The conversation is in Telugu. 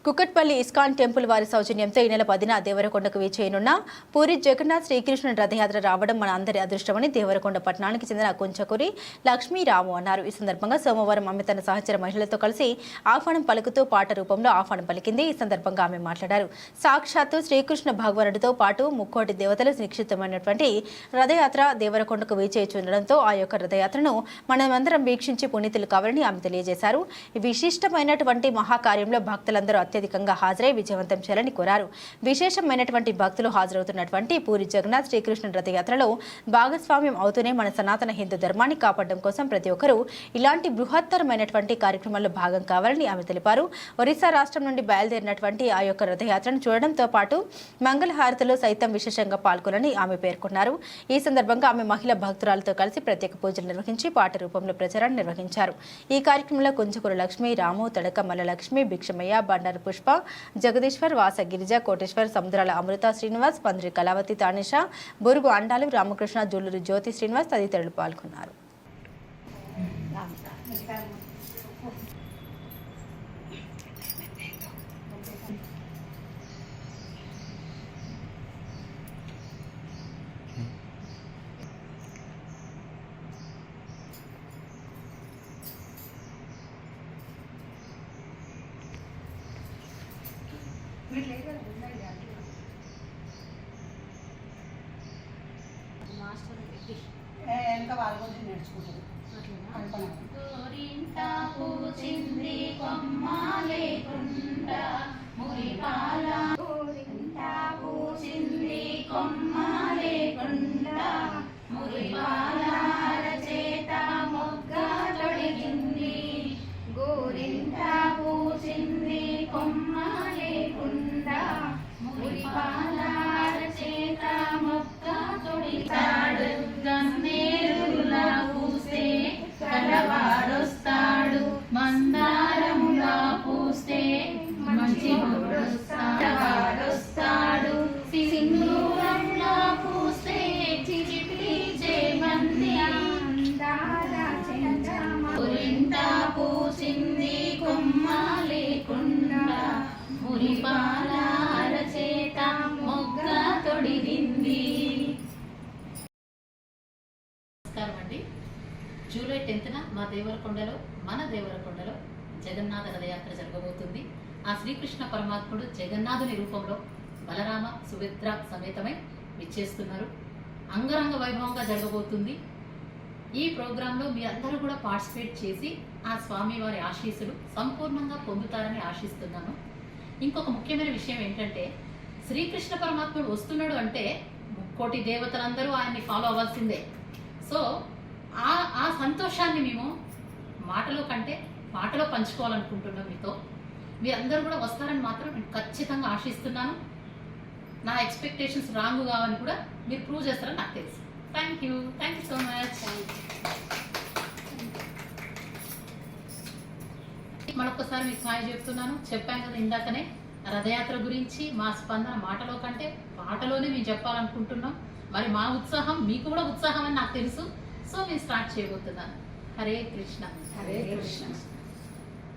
కుకట్పల్లి ఇస్కాన్ టెంపుల్ వారి సౌజన్యంతో ఈ నెల 10న దేవరకొండకు వేచేయనున్న పూరి జగన్నాథ్ శ్రీకృష్ణ రథయాత్ర రావడం మన అందరి అదృష్టమని దేవరకొండ పట్టణానికి చెందిన కుంచకూరి లక్ష్మీరాము అన్నారు. ఈ సందర్భంగా సోమవారం ఆమె తన సహచర మహిళలతో కలిసి ఆహ్వానం పలుకుతూ పాట రూపంలో ఆహ్వానం పలికింది. ఈ సందర్భంగా ఆమె మాట్లాడారు. సాక్షాత్తు శ్రీకృష్ణ భగవానుడితో పాటు ముక్కోటి దేవతలు నిక్షిప్తమైనటువంటి రథయాత్ర దేవరకొండకు వేచేయుచుండడంతో ఆ యొక్క రథయాత్రను మనమందరం వీక్షించి పునీతులు కావాలని ఆమె తెలియజేశారు. ఈ విశిష్టమైనటువంటి మహాకార్యంలో భక్తులందరూ అత్యధికంగా హాజరై విజయవంతం చేయాలని కోరారు. విశేషమైనటువంటి భక్తులు హాజరవుతున్నటువంటి పూరి జగన్నాథ్ శ్రీకృష్ణ రథయాత్రలో భాగస్వామ్యం అవుతూనే మన సనాతన హిందూ ధర్మాన్ని కాపాడడం కోసం ప్రతి ఒక్కరూ ఇలాంటి బృహత్తరమైనటువంటి కార్యక్రమాల్లో భాగం కావాలని ఆమె తెలిపారు. ఒరిస్సా రాష్ట్రం నుండి బయలుదేరినటువంటి ఆ యొక్క రథయాత్రను చూడడంతో పాటు మంగళహారతిలో సైతం విశేషంగా పాల్గొనని ఆమె పేర్కొన్నారు. ఈ సందర్భంగా ఆమె మహిళా భక్తురాలతో కలిసి ప్రత్యేక పూజలు నిర్వహించి పాట రూపంలో ప్రచారాన్ని నిర్వహించారు. ఈ కార్యక్రమంలో కుంచకూరు లక్ష్మి, రాము, తడక మల్లలక్ష్మి, భిక్షమయ్య, బండారు పుష్ప, జగదీశ్వర్, వాస గిరిజ, కోటేశ్వర్, సముద్రాల అమృత శ్రీనివాస్, పందిరి కళావతి తానిష, బురుగు అండాలు రామకృష్ణ, జూలూరు జ్యోతి శ్రీనివాస్ తదితరులు పాల్గొన్నారు. ఇంకా వాళ్ళ గురించి నేర్చుకుంటారు. మందారముగా పూస్తే మంచి వాడొస్తాడు, సింధూరంగా పూస్తే చిలిపి చేమంతి పురింటా పూసింది కొమ్మ లేకుండా మురిపాల అరచేత మొగ్గ తొడిగింది. నమస్కారం అండి. జూలై 10న మన దేవరకొండలో జగన్నాథ రథయాత్ర జరగబోతుంది. ఆ శ్రీకృష్ణ పరమాత్ముడు జగన్నాథుని రూపంలో బలరామ సుభద్ర సమేతమై విచ్చేస్తున్నారు. అంగరంగ వైభవంగా జరగబోతుంది. ఈ ప్రోగ్రాంలో మీ అందరూ కూడా పార్టిసిపేట్ చేసి ఆ స్వామి వారి ఆశీస్సులు సంపూర్ణంగా పొందుతారని ఆశిస్తున్నాను. ఇంకొక ముఖ్యమైన విషయం ఏంటంటే, శ్రీకృష్ణ పరమాత్ముడు వస్తున్నాడు అంటే ముక్కోటి దేవతలందరూ ఆయన్ని ఫాలో అవ్వాల్సిందే. సో ఆ సంతోషాన్ని మేము మాటలో కంటే పాటలో పంచుకోవాలనుకుంటున్నాం మీతో. మీరందరూ కూడా వస్తారని మాత్రం నేను ఖచ్చితంగా ఆశిస్తున్నాను. నా ఎక్స్పెక్టేషన్స్ రాంగ్ కావని కూడా మీరు ప్రూవ్ చేస్తారని నాకు తెలుసు. Thank you so much. మరొకసారి మీకు హాయ్ చెప్తున్నాను. చెప్పాను కదా ఇందాకనే, రథయాత్ర గురించి మా స్పందన మాటలో కంటే పాటలోనే మేము చెప్పాలనుకుంటున్నాం. మరి మా ఉత్సాహం మీకు కూడా ఉత్సాహం అని నాకు తెలుసు. సో నేను స్టార్ట్ చేయబోతున్నాను. హరే కృష్ణ. హరే కృష్ణ.